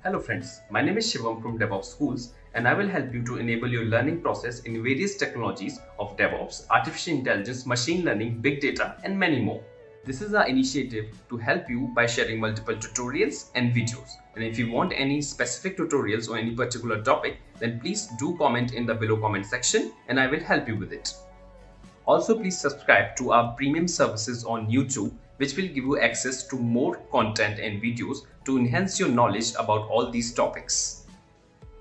Hello friends, my name is Shivam from DevOps Schools and I will help you to enable your learning process in various technologies of DevOps, artificial intelligence, machine learning, big data and many more. This is our initiative to help you by sharing multiple tutorials and videos. And if you want any specific tutorials on any particular topic, then please do comment in the below comment section and I will help you with it. Also, please subscribe to our premium services on YouTube, which will give you access to more content and videos to enhance your knowledge about all these topics.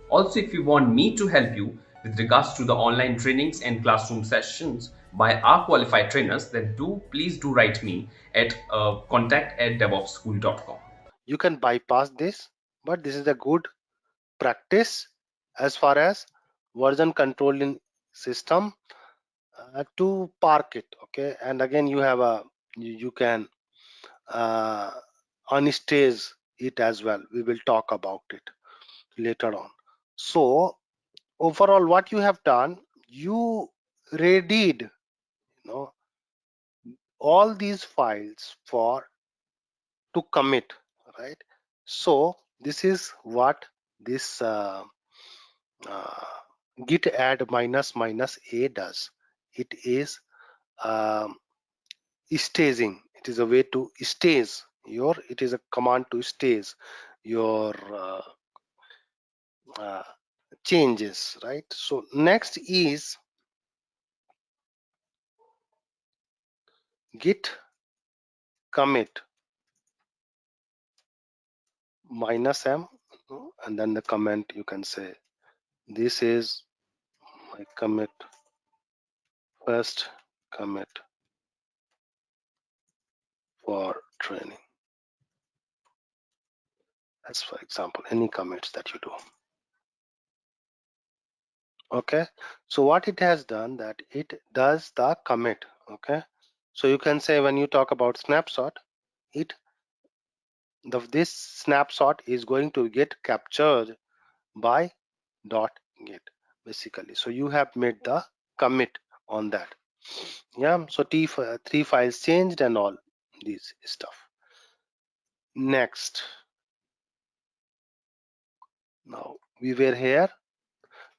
Also, if you want me to help you with regards to the online trainings and classroom sessions by our qualified trainers, then please do write me at contact@devopsschool.com. You can bypass this, but this is a good practice as far as version controlling system to park it. Okay, and again you have a you can uh, unstage it as well. We will talk about it later on. So overall, what you have done, you readied all these files for to commit, right? So this is what this uh, git add minus minus a does. It is um, staging. It is a way to stage your, it is a command to stage your uh, changes, right? So next is git commit minus m, and then the comment you can say this is my commit, first commit for training. That's for example any commits that you do. Okay, so what it has done, that it does the commit. Okay, so you can say when you talk about snapshot, it this snapshot is going to get captured by dot git basically. So you have made the commit on that. Yeah, so three files changed and all these stuff. Next, now we were here,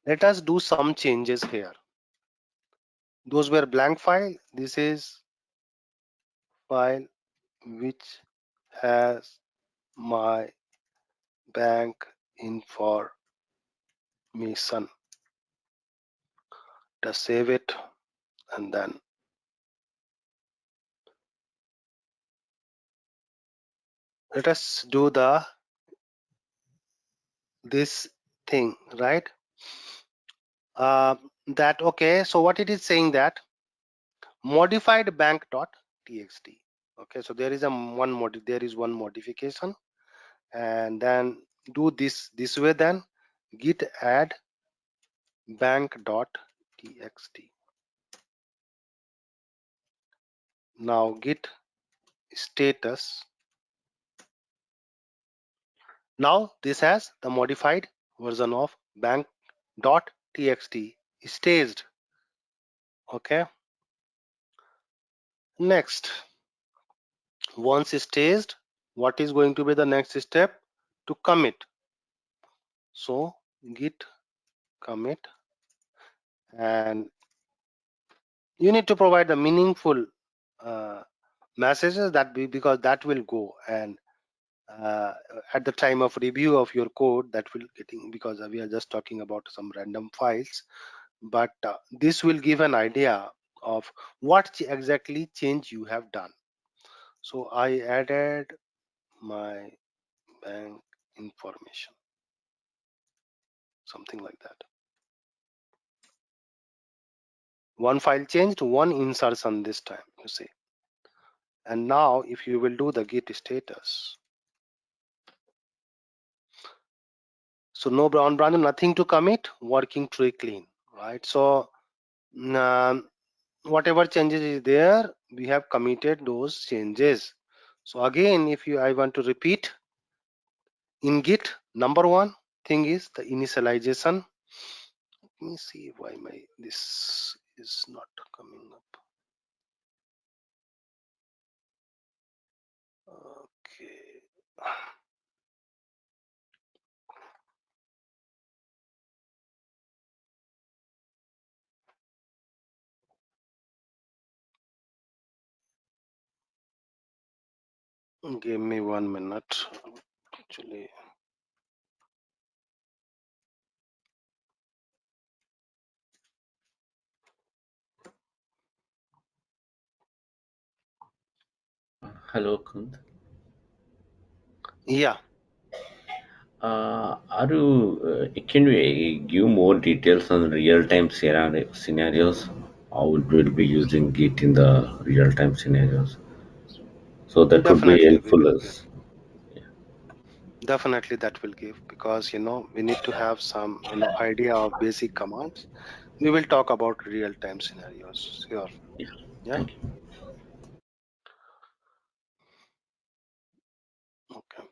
let us do some changes here. Those were blank file. This is file which has my bank information. Just save it and then let us do the this thing, right? That okay, so what it is saying, that modified bank.txt. Okay, so there is one modification, and then do this way, then git add bank.txt. Now git status. Now this has the modified version of bank.txt staged. Okay, next, once staged, what is going to be the next step? To commit. So git commit, and you need to provide the meaningful messages that because that will go, and at the time of review of your code, that will getting, because we are just talking about some random files, but this will give an idea of what exactly change you have done. So I added my bank information, something like that. One file changed, one insertion this time, you see. And now if you will do the git status, so no brown brand, nothing to commit, working tree clean, right? So whatever changes is there, we have committed those changes. So again, if you I want to repeat, in git, number one thing is the initialization. Let me see why my this is not coming up. Okay, Give me 1 minute. Actually, Hello, Kunt. yeah, Can you give more details on real-time scenarios? How we will be using Git in the real-time scenarios? So that would be definitely we helpful will give. us. Definitely that will give, because we need to have some idea of basic commands. We will talk about real-time scenarios. Sure. Yeah, Yeah. thank you. Okay.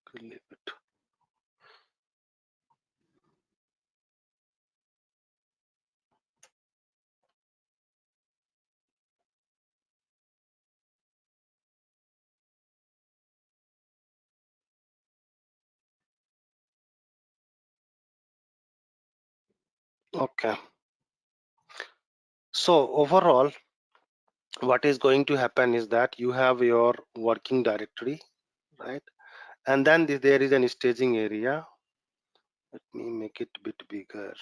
Could leave it. Okay. So overall, what is going to happen is that you have your working directory, right? And then there is an staging area. Let me make it a bit bigger.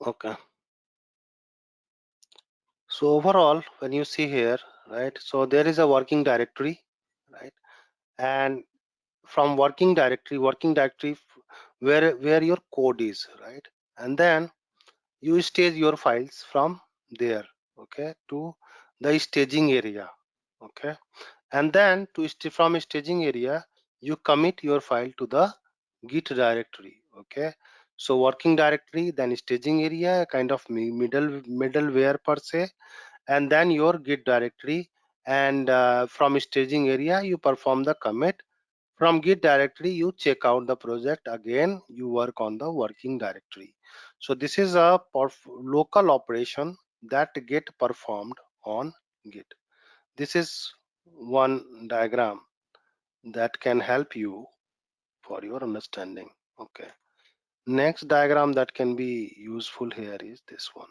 Okay. So overall, when you see here, right? So there is a working directory, right? And from working directory where your code is, right? And then you stage your files from there, okay, to the staging area, okay. And then from staging area you commit your file to the git directory, okay. So working directory, then staging area, kind of middleware per se, and then your git directory. And from staging area you perform the commit. From git directory you check out the project, again you work on the working directory. So this is a local operation that get performed on git. This is one diagram that can help you for your understanding. Okay, next diagram that can be useful here is this one.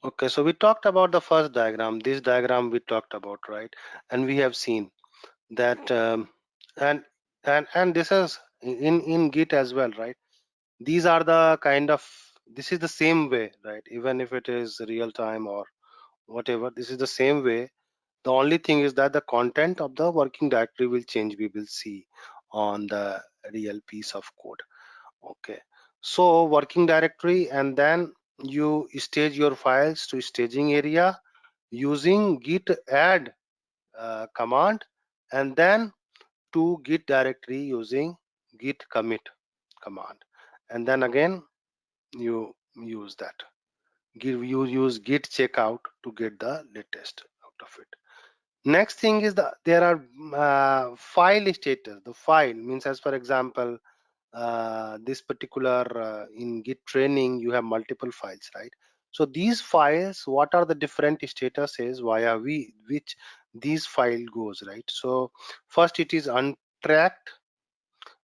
Okay, so we talked about the first diagram. This diagram we talked about, right? And we have seen that and this is in git as well, right? These are the kind of, this is the same way, right? Even if it is real time or whatever, this is the same way. The only thing is that the content of the working directory will change, we will see on the real piece of code. Okay, so working directory, and then you stage your files to staging area using git add command, and then to git directory using git commit command. And then again you use that, you use git checkout to get the latest out of it. Next thing is there are file status. The file means, as for example, this particular in git training you have multiple files, right? So these files, what are the different statuses via which these file goes, right? So first it is untracked,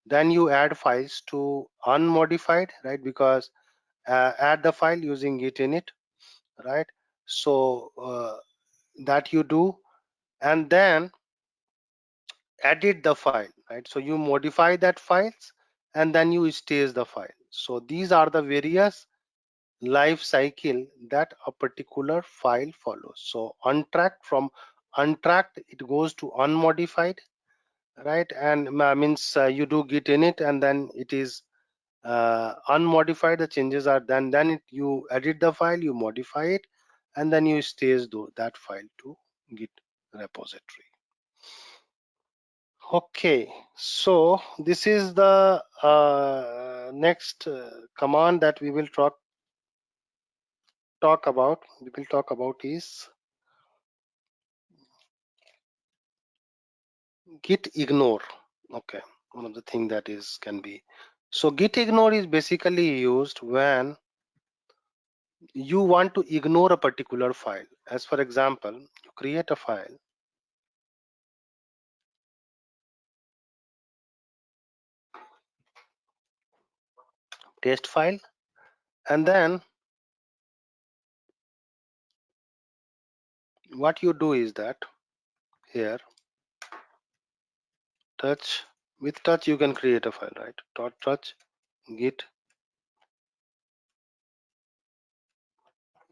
then you add files to unmodified, right? Because add the file using git init, right? So that you do, and then edit the file, right? So you modify that files and then you stage the file. So these are the various life cycle that a particular file follows. So untracked, from untracked it goes to unmodified, right? And means you do git init and then it is unmodified, the changes are done, then you edit the file, you modify it, and then you stage that file to git repository. Okay, so this is the next command that we will talk about is git ignore. Okay, one of the thing that is can be, so git ignore is basically used when you want to ignore a particular file. As for example, you create a file, test file, and then what you do is that here touch, with touch you can create a file, right? Dot touch git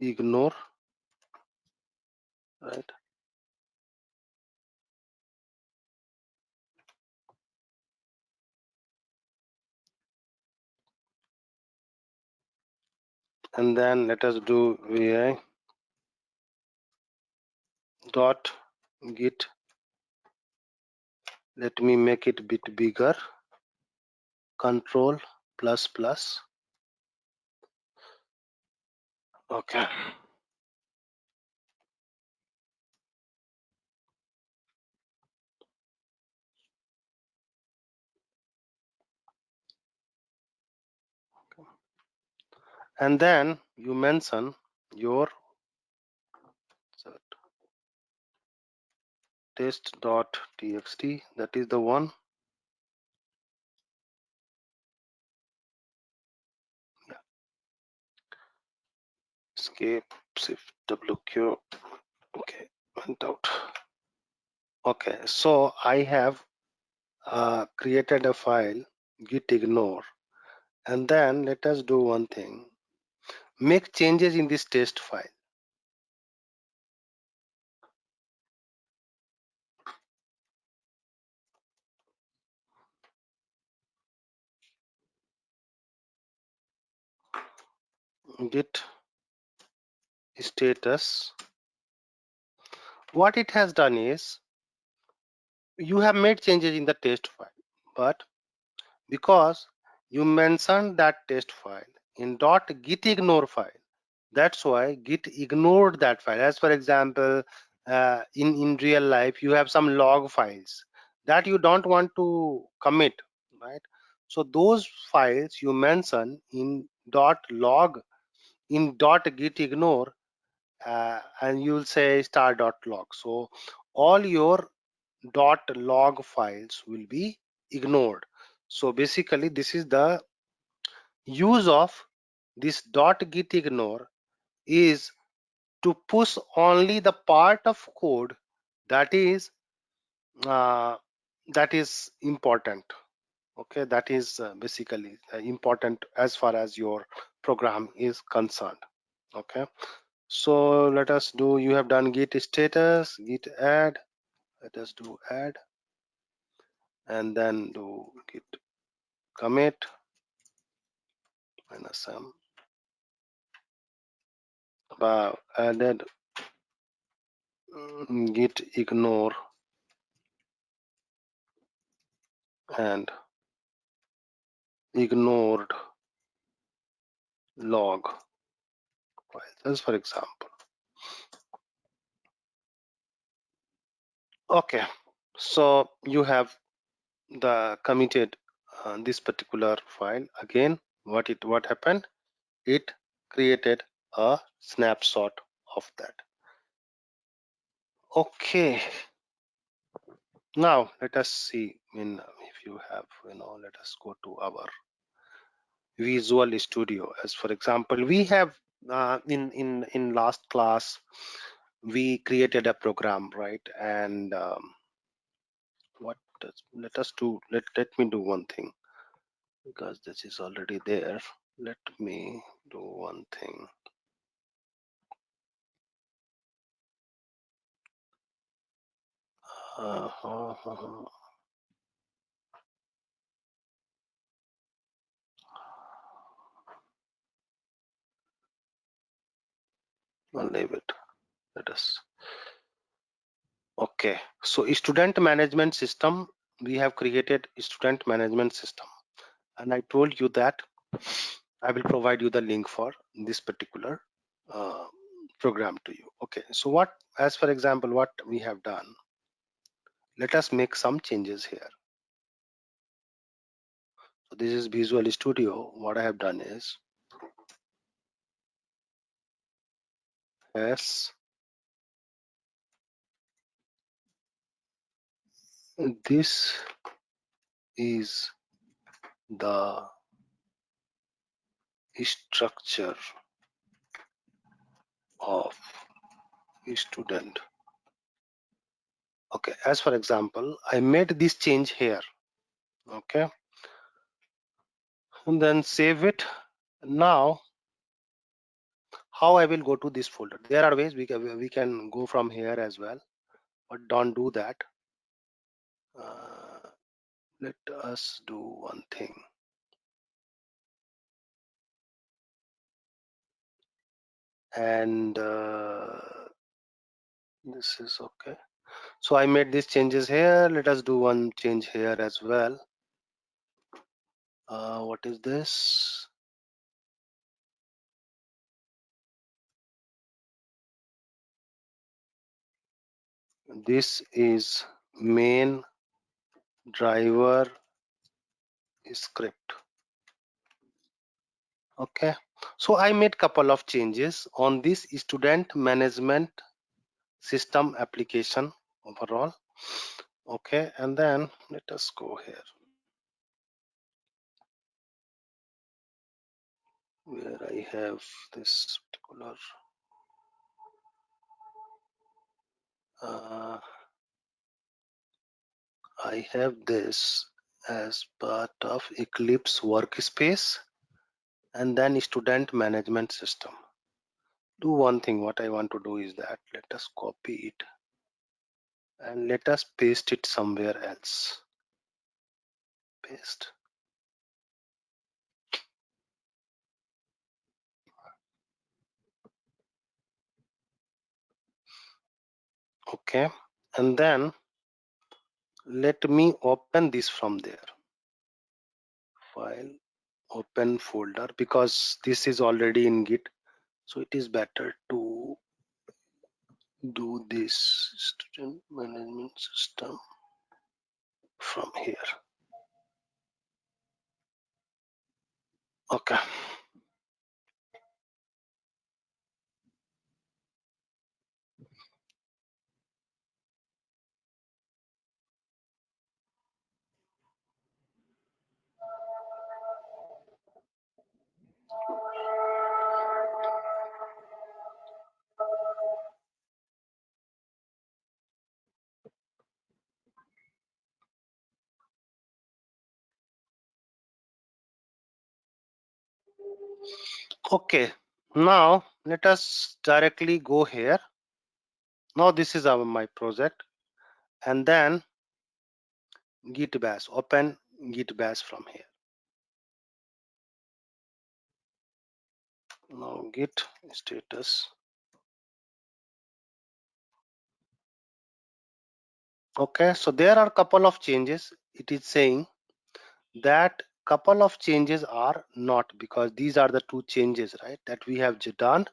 ignore, right? And then let us do vi dot git, let me make it a bit bigger, control plus plus. Okay, and then you mention your test.txt, that is the one. Yeah. Escape shift wq. Okay, went out. Okay, so I have created a file git ignore, and then let us do one thing, make changes in this test file. Git status, what it has done is you have made changes in the test file, but because you mentioned that test file in .git ignore file, that's why git ignored that file. As for example, in real life you have some log files that you don't want to commit, right? So those files you mention in .log, in .git ignore, and you'll say star.log. So all your .log files will be ignored. So basically this is the use of this .git ignore, is to push only the part of code that is uh, important. Okay, that is basically important as far as your program is concerned. Okay, so let us do, you have done git status, git add, let us do add, and then do git commit minus m about added git ignore and ignored log files, as for example. Okay, so you have the committed this particular file. Again, what happened, it created a snapshot of that. Okay, now let us see, if you have, let us go to our Visual Studio. As for example, we have in last class we created a program, right? And what let me do one thing, because this is already there. Let me do one thing. I'll leave it. Let us. Okay, so student management system, we have created a student management system, and I told you that I will provide you the link for this particular uh, program to you. Okay, so what, as for example, what we have done, let us make some changes here. So this is Visual Studio. What I have done is, yes, this is the structure of student. Okay, as for example, I made this change here. Okay, and then save it. Now how I will go to this folder? There are ways we can go from here as well, but don't do that. Let us do one thing. And this is okay. So I made these changes here. Let us do one change here as well. What is this? This is main driver script. Okay, so I made couple of changes on this student management system application overall. Okay, and then let us go here where I have this particular I have this as part of Eclipse workspace and then student management system. Do one thing, what I want to do is that let us copy it and let us paste it somewhere else. Paste. Okay, and then let me open this from there. File, open folder, because this is already in Git, so it is better to do this student management system from here. Okay. Okay, now let us directly go here. Now this is my project, and then git bash, open git bash from here. Now git status. Okay, so there are couple of changes. It is saying that couple of changes are not, because these are the two changes, right, that we have done,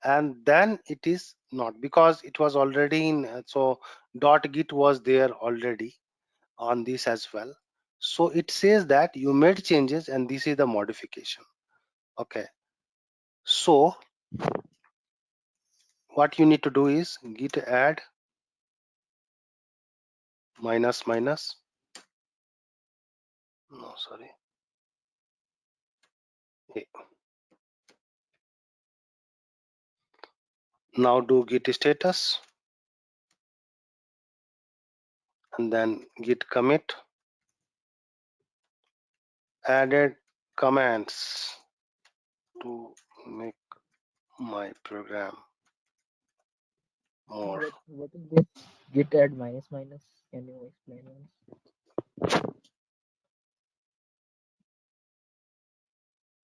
and then it is not because it was already in. So .git was there already on this as well. So it says that you made changes and this is the modification. Okay, so what you need to do is git add minus minus, no sorry, hey. Now do git status and then git commit, added commands to make my program more. What is this git add minus minus? Can you explain once?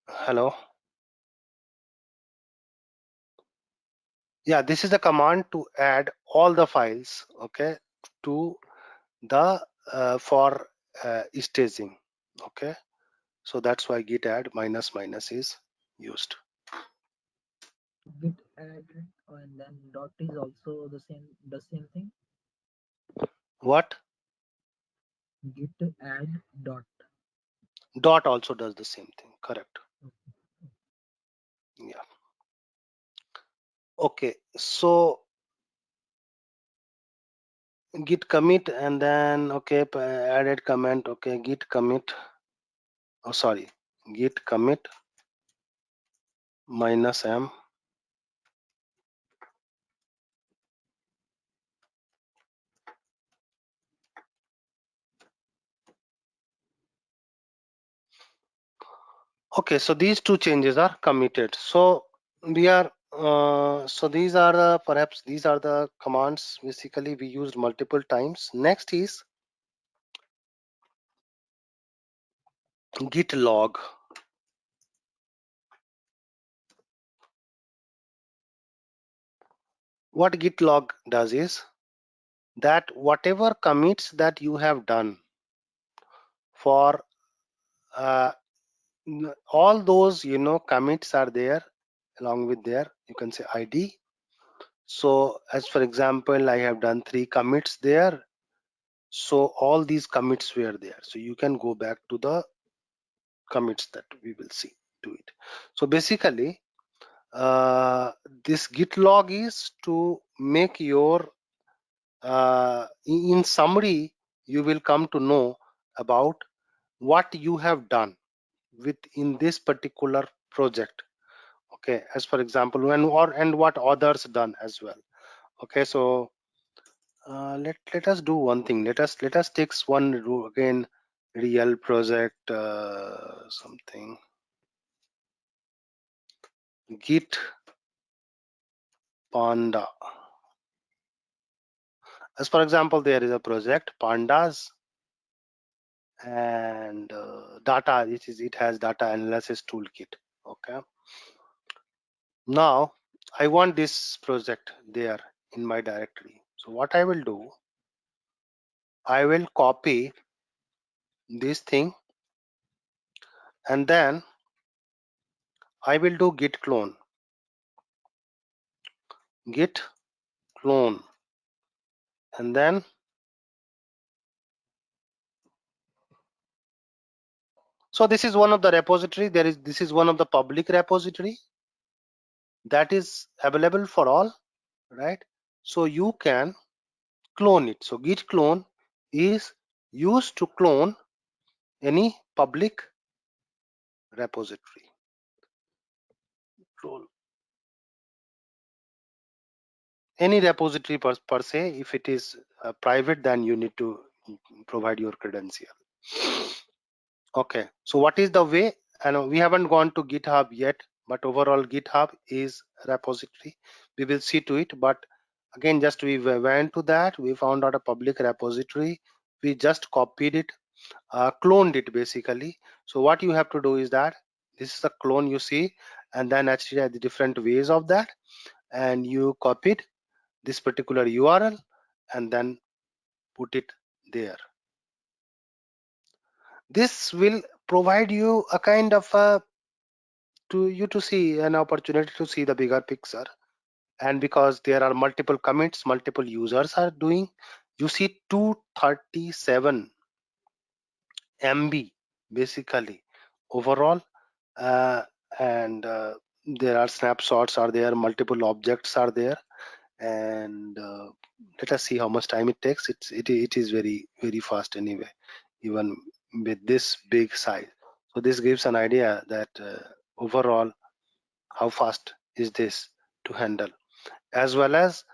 Hello. Yeah, this is the command to add all the files, okay, to the for staging, okay. So that's why git add minus minus is used. Git add and then dot is also the same thing. What? Git add dot. Dot also does the same thing, correct. Yeah. Okay, so git commit and then okay, added comment, okay, git commit, oh sorry, git commit minus m. Okay, so these two changes are committed. So we are so these are the perhaps these are the commands basically we used multiple times. Next is git log. What git log does is that whatever commits that you have done for all those commits are there along with their you can say id. So as for example, I have done 3 commits there, so all these commits were there, so you can go back to the commits that we will see to it. So basically this git log is to make your in summary you will come to know about what you have done within this particular project, okay, as for example when or and what others done as well. Okay, so let us do one thing. Let us take one again real project something git panda. As for example, there is a project pandas and data. It has data analysis toolkit. Okay. Now I want this project there in my directory. So what I will do, I will copy this thing and then I will do git clone. Git clone and then so this is one of the repository. This is one of the public repository that is available for all, right? So you can clone it. So git clone is used to clone any public repository. Clone any repository per se. If it is private, then you need to provide your credential. Okay, so what is the way? And we haven't gone to GitHub yet, but overall GitHub is repository. We will see to it, but again, just we went to that, we found out a public repository, we just copied it, cloned it basically. So what you have to do is that this is the clone you see, and then actually the different ways of that, and you copied this particular URL and then put it there. This will provide you a kind of a to see an opportunity to see the bigger picture, and because there are multiple commits, multiple users are doing, you see 237 MB basically overall, uh, and there are snapshots are there, multiple objects are there, and let us see how much time it takes. It is very fast anyway, even with this big size. So this gives an idea that overall how fast is this to handle, as well as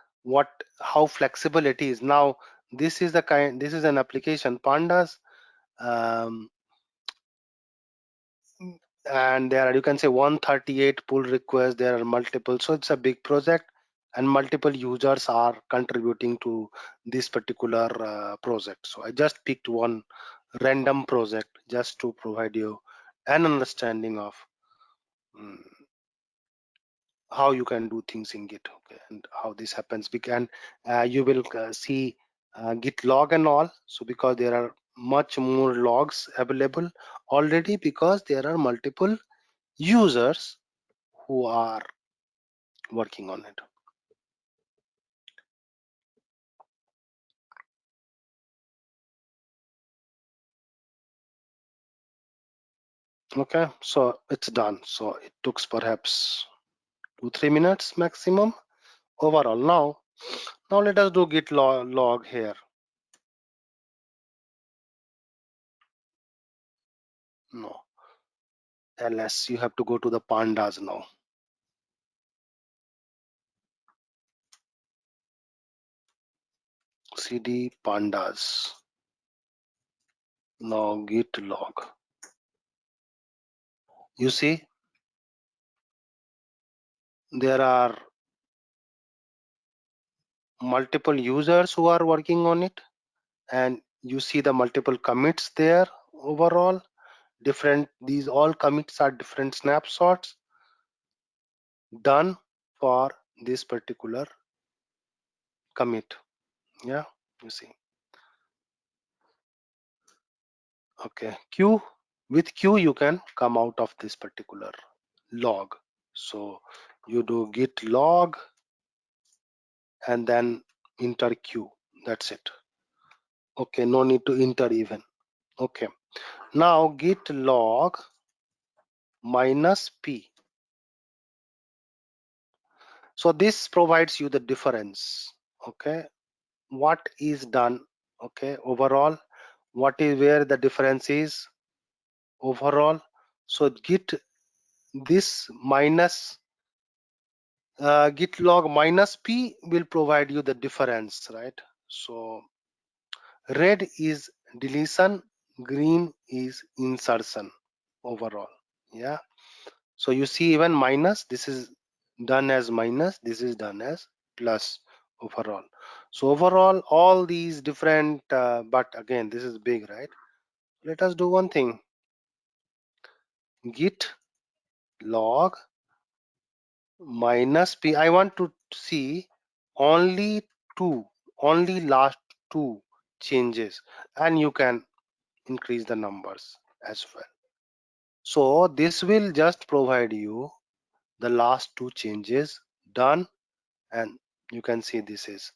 how flexible it is. Now this is an application pandas, and there are, you can say, 138 pull requests. There are multiple, so it's a big project and multiple users are contributing to this particular project. So I just picked one random project just to provide you an understanding of mm, how you can do things in Git, okay, and how this happens. You will see Git log and all. So because there are much more logs available already, because there are multiple users who are working on it. Okay, so it's done. So it took perhaps 2-3 minutes maximum overall. Now let us do Git log here. No, ls, you have to go to the pandas now. cd pandas. Now Git log. You see there are multiple users who are working on it, and you see the multiple commits there. Overall these all commits are different snapshots done for this particular commit. Yeah, you see. Okay, with q you can come out of this particular log. So you do git log and then enter q. That's it. Okay, no need to enter even. Okay, now git log -p. So this provides you the difference. Okay, what is done. Okay, overall, what is where the difference is overall. So git this minus git log -p will provide you the difference, right? So red is deletion, green is insertion overall. Yeah, so you see even minus, this is done as minus, this is done as plus overall. So overall all these different but again this is big, right? Let us do one thing. Git log -p. I want to see only last two changes, and you can increase the numbers as well. So this will just provide you the last two changes done, and you can see this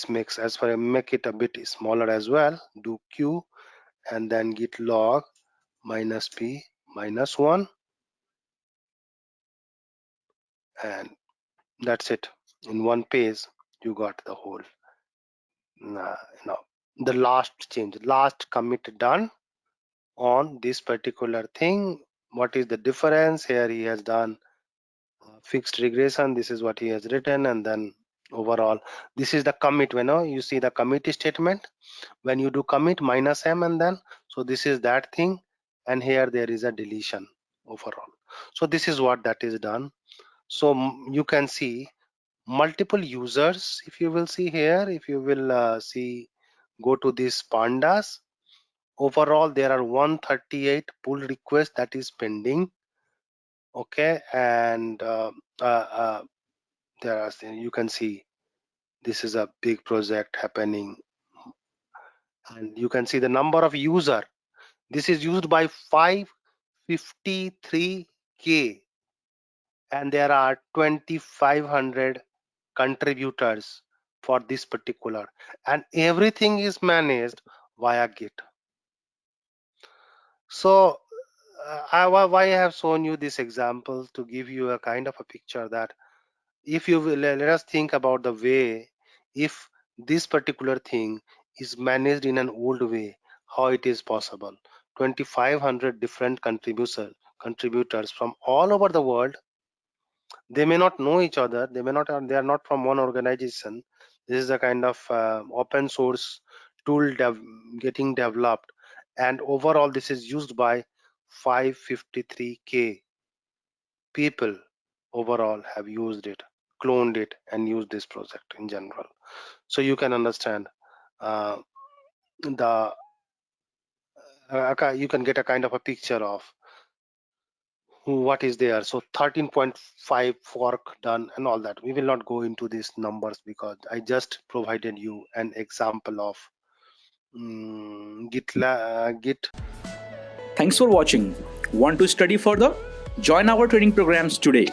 makes, as far as make it a bit smaller as well. Do q and then git log -p -1, and that's it. In one page you got the whole the last commit done on this particular thing. What is the difference here? He has done fixed regression. This is what he has written, and then overall this is the commit. You see the commit statement when you do commit -m, and then so this is that thing, and here there is a deletion overall. So this is what that is done. So you can see multiple users. If you will see here, if you will see, go to this pandas. Overall there are 138 pull requests that is pending. Okay, and there are, you can see this is a big project happening, and you can see the number of user. This is used by 553k, and there are 2500 contributors for this particular, and everything is managed via Git. So why I have shown you this example to give you a kind of a picture that if you will, let us think about the way, if this particular thing is managed in an old way, how it is possible. 2500 different contributors from all over the world, They may not know each other, they are not from one organization. This is a kind of open source tool getting developed, and overall this is used by 553k people overall have used it, cloned it, and used this project in general. So you can understand the you can get a kind of a picture of what is there. So 13.5 fork done and all that. We will not go into these numbers because I just provided you an example of Git. Thanks for watching. Want to study further? Join our training programs today.